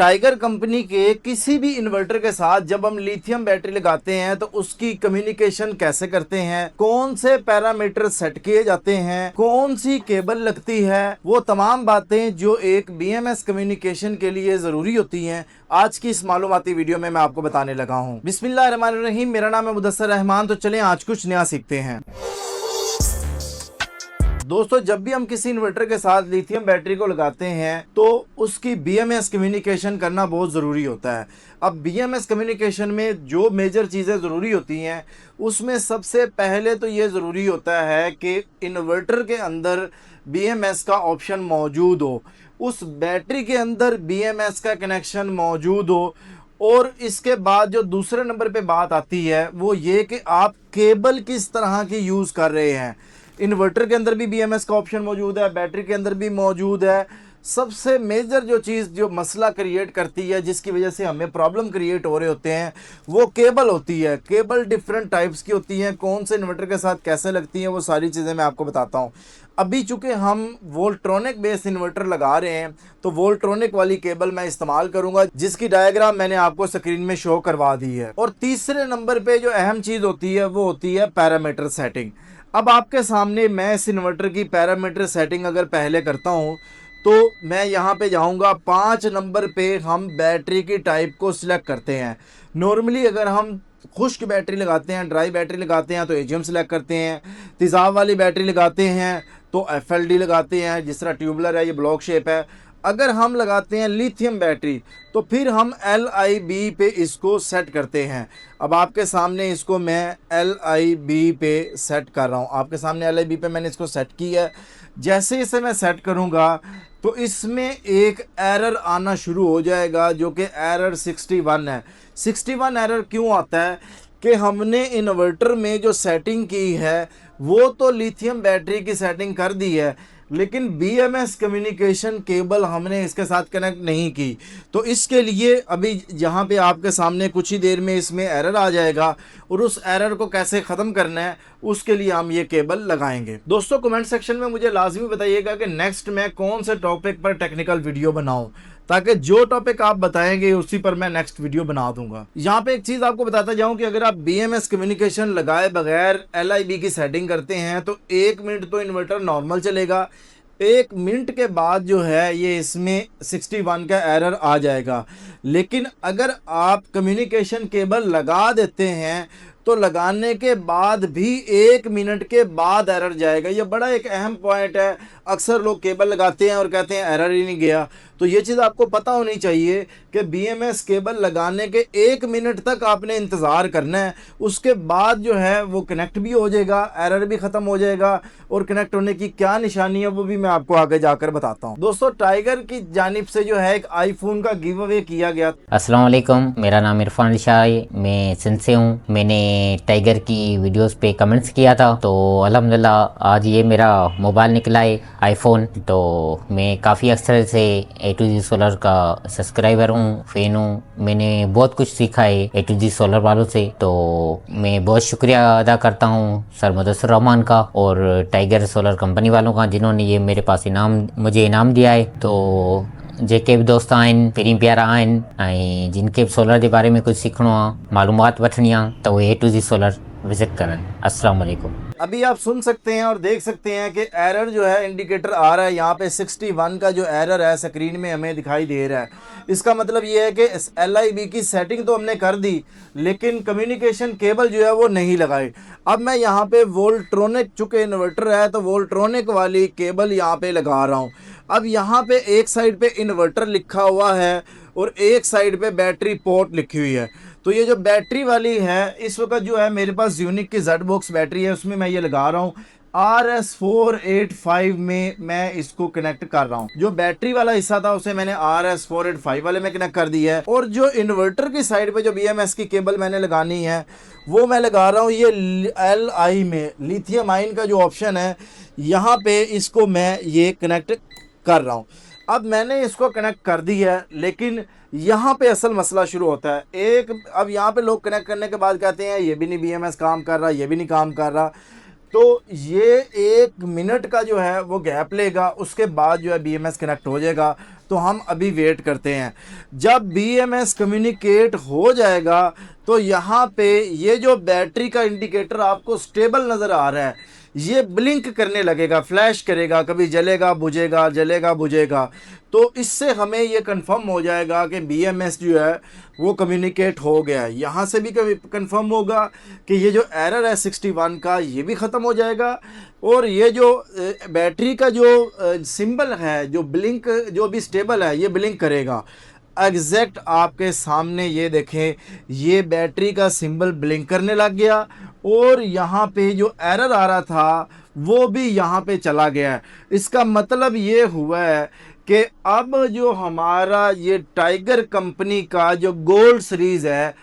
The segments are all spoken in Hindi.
टाइगर कंपनी के किसी भी इन्वर्टर के साथ जब हम लिथियम बैटरी लगाते हैं तो उसकी कम्युनिकेशन कैसे करते हैं, कौन से पैरामीटर सेट किए जाते हैं, कौन सी केबल लगती है, वो तमाम बातें जो एक बीएमएस कम्युनिकेशन के लिए ज़रूरी होती हैं, आज की इस मालूमाती वीडियो में मैं आपको बताने लगा हूँ। बिस्मिल्लाहिर्रहमानिर्रहीम, मेरा नाम है मुदस्सर रहमान। तो चलें आज कुछ नया सीखते हैं। दोस्तों, जब भी हम किसी इन्वर्टर के साथ लिथियम बैटरी को लगाते हैं तो उसकी बीएमएस कम्युनिकेशन करना बहुत ज़रूरी होता है। अब बीएमएस कम्युनिकेशन में जो मेजर चीज़ें ज़रूरी होती हैं उसमें सबसे पहले तो ये ज़रूरी होता है कि इन्वर्टर के अंदर बीएमएस का ऑप्शन मौजूद हो, उस बैटरी के अंदर बीएमएस का कनेक्शन मौजूद हो। और इसके बाद जो दूसरे नंबर पे बात आती है वो ये कि आप केबल किस तरह की यूज़ कर रहे हैं। इन्वर्टर के अंदर भी बीएमएस का ऑप्शन मौजूद है, बैटरी के अंदर भी मौजूद है। सबसे मेजर जो चीज़ जो मसला क्रिएट करती है, जिसकी वजह से हमें प्रॉब्लम क्रिएट हो रहे होते हैं, वो केबल होती है। केबल डिफरेंट टाइप्स की होती हैं, कौन से इन्वर्टर के साथ कैसे लगती हैं वो सारी चीज़ें मैं आपको बताता हूँ। अभी चूँकि हम वोल्ट्रॉनिक बेस्ड इन्वर्टर लगा रहे हैं तो वोल्ट्रॉनिक वाली केबल मैं इस्तेमाल करूँगा, जिसकी डायग्राम मैंने आपको स्क्रीन में शो करवा दी है। और तीसरे नंबर पर जो अहम चीज़ होती है वो होती है पैरामीटर सेटिंग। अब आपके सामने मैं इस इन्वर्टर की पैरामीटर सेटिंग अगर पहले करता हूं तो मैं यहां पे जाऊंगा। 5 नंबर पे हम बैटरी की टाइप को सिलेक्ट करते हैं। नॉर्मली अगर हम खुश्क बैटरी लगाते हैं, ड्राई बैटरी लगाते हैं तो एजीएम सेलेक्ट करते हैं। तेज़ाब वाली बैटरी लगाते हैं तो एफएलडी लगाते हैं, जिस तरह ट्यूबलर है, ये ब्लॉक शेप है। अगर हम लगाते हैं लिथियम बैटरी तो फिर हम LIB पे इसको सेट करते हैं। अब आपके सामने इसको मैं LIB पे सेट कर रहा हूँ। आपके सामने LIB पे मैंने इसको सेट किया है। जैसे इसे मैं सेट करूँगा तो इसमें एक एरर आना शुरू हो जाएगा, जो कि एरर 61 है। 61 एरर क्यों आता है कि हमने इन्वर्टर में जो सेटिंग की है वो तो लिथियम बैटरी की सेटिंग कर दी है, लेकिन बीएमएस कम्युनिकेशन केबल हमने इसके साथ कनेक्ट नहीं की। तो इसके लिए अभी यहाँ पे आपके सामने कुछ ही देर में इसमें एरर आ जाएगा और उस एरर को कैसे ख़त्म करना है उसके लिए हम ये केबल लगाएंगे। दोस्तों, कमेंट सेक्शन में मुझे लाजमी बताइएगा कि नेक्स्ट मैं कौन से टॉपिक पर टेक्निकल वीडियो बनाऊं, ताकि जो टॉपिक आप बताएंगे उसी पर मैं नेक्स्ट वीडियो बना दूंगा। यहाँ पे एक चीज़ आपको बताता जाऊं कि अगर आप बीएमएस कम्युनिकेशन लगाए बगैर LIB की सेटिंग करते हैं तो 1 मिनट तो इन्वर्टर नॉर्मल चलेगा। 1 मिनट के बाद जो है ये इसमें 61 का एरर आ जाएगा। लेकिन अगर आप कम्युनिकेशन केबल लगा देते हैं तो लगाने के बाद भी 1 मिनट के बाद एरर जाएगा। ये बड़ा एक अहम पॉइंट है। अक्सर लोग केबल लगाते हैं और कहते हैं एरर ही नहीं गया। तो ये चीज़ आपको पता होनी चाहिए कि बीएमएस केबल लगाने के 1 मिनट तक आपने इंतज़ार करना है। उसके बाद जो है वो कनेक्ट भी हो जाएगा, एरर भी ख़त्म हो जाएगा। और कनेक्ट होने की क्या निशानी है वो भी मैं आपको आगे जाकर बताता हूँ। दोस्तों, टाइगर की जानिब से जो है एक आईफोन का गिव अवे किया गया। अस्सलाम वालेकुम, मेरा नाम इरफान शाह है, मैं सिंध से हूँ। मैंने टाइगर की वीडियोस पे कमेंट्स किया था तो अल्हम्दुलिल्लाह आज ये मेरा मोबाइल निकला है आईफोन। तो मैं काफ़ी अक्सर से A to Z सोलर का सब्सक्राइबर हूँ, फ़ैन हूँ। मैंने बहुत कुछ सीखा है A to Z सोलर वालों से। तो मैं बहुत शुक्रिया अदा करता हूँ सर मुदस्सर रहमान का और टाइगर सोलर कंपनी वालों का, जिन्होंने ये मेरे पास मुझे इनाम दिया है। तो जेके भी दोस्त आहिनि, पहिरीं प्यारा आहिनि ऐं जिनके भी सोलर के बारे में कुछ सीखणो आहे, मालूमात वठणी आहे त उहे A to Z solar visit करनि। अस्सलाम वालेकुम। अभी आप सुन सकते हैं और देख सकते हैं कि एरर जो है इंडिकेटर आ रहा है। यहाँ पे 61 का जो एरर है स्क्रीन में हमें दिखाई दे रहा है। इसका मतलब ये है कि LIB की सेटिंग तो हमने कर दी, लेकिन कम्युनिकेशन केबल जो है वो नहीं लगाई। अब मैं यहाँ पे वोल्ट्रॉनिक, चूँकि इन्वर्टर है तो वोल्ट्रॉनिक वाली केबल यहाँ पे लगा रहा हूँ। अब यहाँ पे एक साइड पे इन्वर्टर लिखा हुआ है और एक साइड पे बैटरी पोर्ट लिखी हुई है। तो ये जो बैटरी वाली है इस वक्त जो है मेरे पास यूनिक की जेड बॉक्स बैटरी है, उसमें मैं ये लगा रहा हूँ। RS485 में मैं इसको कनेक्ट कर रहा हूँ। जो बैटरी वाला हिस्सा था उसे मैंने RS485 वाले में कनेक्ट कर दिया है। और जो इन्वर्टर की साइड पे जो BMS की केबल मैंने लगानी है वो मैं लगा रहा हूँ ये LI में, लिथियम आयन का जो ऑप्शन है यहाँ पे इसको मैं ये कनेक्ट कर रहा हूँ। अब मैंने इसको कनेक्ट कर दी है, लेकिन यहाँ पे असल मसला शुरू होता है। अब यहाँ पे लोग कनेक्ट करने के बाद कहते हैं ये भी नहीं BMS काम कर रहा, ये भी नहीं काम कर रहा। तो ये 1 मिनट का जो है वो गैप लेगा, उसके बाद जो है BMS कनेक्ट हो जाएगा। तो हम अभी वेट करते हैं। जब BMS कम्युनिकेट हो जाएगा तो यहाँ पे ये जो बैटरी का इंडिकेटर आपको स्टेबल नज़र आ रहा है, ये ब्लिंक करने लगेगा, फ्लैश करेगा, कभी जलेगा बुझेगा, जलेगा बुझेगा। तो इससे हमें ये कंफर्म हो जाएगा कि BMS जो है वो कम्युनिकेट हो गया है। यहाँ से भी कभी कंफर्म होगा कि ये जो एरर है 61 का, ये भी ख़त्म हो जाएगा। और ये जो बैटरी का जो सिंबल है, जो ब्लिंक, जो भी स्टेबल है, ये ब्लिंक करेगा। एग्जैक्ट आपके सामने ये देखें, ये बैटरी का सिंबल ब्लिंक करने लग गया और यहाँ पे जो एरर आ रहा था वो भी यहाँ पे चला गया है। इसका मतलब ये हुआ है कि अब जो हमारा ये टाइगर कंपनी का जो गोल्ड सीरीज़ है,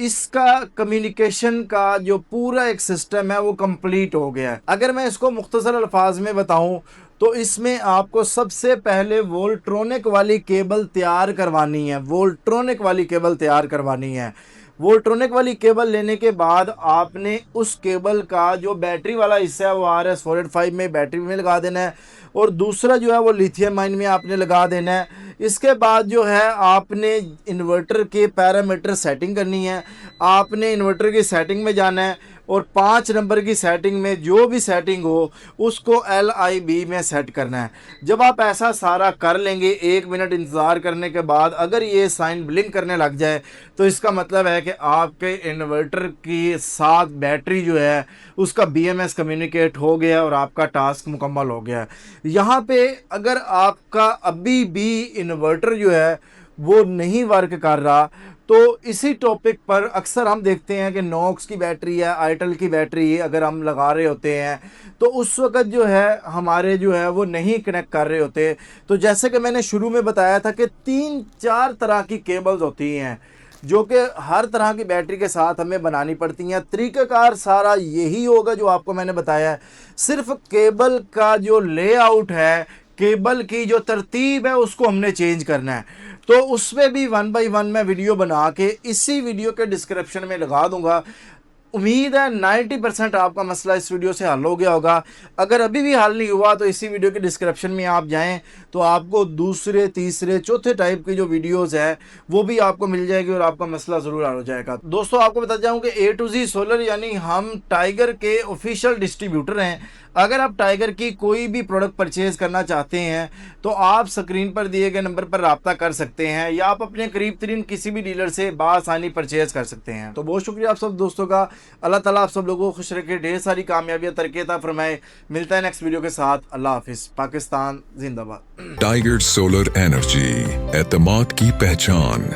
इसका कम्युनिकेशन का जो पूरा एक सिस्टम है वो कंप्लीट हो गया है। अगर मैं इसको मुख्तसर अल्फाज में बताऊं तो इसमें आपको सबसे पहले वोल्ट्रॉनिक वाली केबल तैयार करवानी है। वोल्ट्रॉनिक वाली केबल तैयार करवानी है। वोल्ट्रॉनिक वाली केबल लेने के बाद आपने उस केबल का जो बैटरी वाला हिस्सा है वो RS485 में बैटरी में लगा देना है और दूसरा जो है वो लिथियम आयन में आपने लगा देना है। इसके बाद जो है आपने इन्वर्टर के पैरामीटर सेटिंग करनी है। आपने इन्वर्टर की सेटिंग में जाना है और 5 नंबर की सेटिंग में जो भी सेटिंग हो उसको LIB में सेट करना है। जब आप ऐसा सारा कर लेंगे, 1 मिनट इंतज़ार करने के बाद अगर ये साइन ब्लिंक करने लग जाए तो इसका मतलब है कि आपके इन्वर्टर की साथ बैटरी जो है उसका BMS कम्युनिकेट हो गया और आपका टास्क मुकम्मल हो गया है। यहाँ पे अगर आपका अभी भी इन्वर्टर जो है वो नहीं वर्क कर रहा तो इसी टॉपिक पर अक्सर हम देखते हैं कि नॉक्स की बैटरी है, आइटल की बैटरी अगर हम लगा रहे होते हैं तो उस वक़्त जो है हमारे जो है वो नहीं कनेक्ट कर रहे होते। तो जैसे कि मैंने शुरू में बताया था कि 3-4 तरह की केबल्स होती हैं जो कि हर तरह की बैटरी के साथ हमें बनानी पड़ती हैं। तरीक़ाकार सारा यही होगा जो आपको मैंने बताया है। सिर्फ केबल का जो लेआउट है, केबल की जो तरतीब है उसको हमने चेंज करना है। तो उसमें भी 1 बाय 1 मैं वीडियो बना के इसी वीडियो के डिस्क्रिप्शन में लगा दूंगा। उम्मीद है 90% आपका मसला इस वीडियो से हल हो गया होगा। अगर अभी भी हल नहीं हुआ तो इसी वीडियो के डिस्क्रिप्शन में आप जाएं तो आपको दूसरे, तीसरे, चौथे टाइप की जो वीडियोस है वो भी आपको मिल जाएगी और आपका मसला ज़रूर हल हो जाएगा। दोस्तों आपको बता जाऊं कि A to Z सोलर यानी हम टाइगर के ऑफिशियल डिस्ट्रीब्यूटर हैं। अगर आप टाइगर की कोई भी प्रोडक्ट परचेज़ करना चाहते हैं तो आप स्क्रीन पर दिए गए नंबर पर रब्ता कर सकते हैं या आप अपने करीब तरीन किसी भी डीलर से बासानी परचेज़ कर सकते हैं। तो बहुत शुक्रिया आप सब दोस्तों का। अल्लाह ताला आप सब लोगों को खुश रखे, ढेर सारी कामयाबियाँ तरक्की अता फरमाए। मिलता है नेक्स्ट वीडियो के साथ। अल्लाह हाफिज़। पाकिस्तान जिंदाबाद। टाइगर सोलर एनर्जी, एतमाद की पहचान।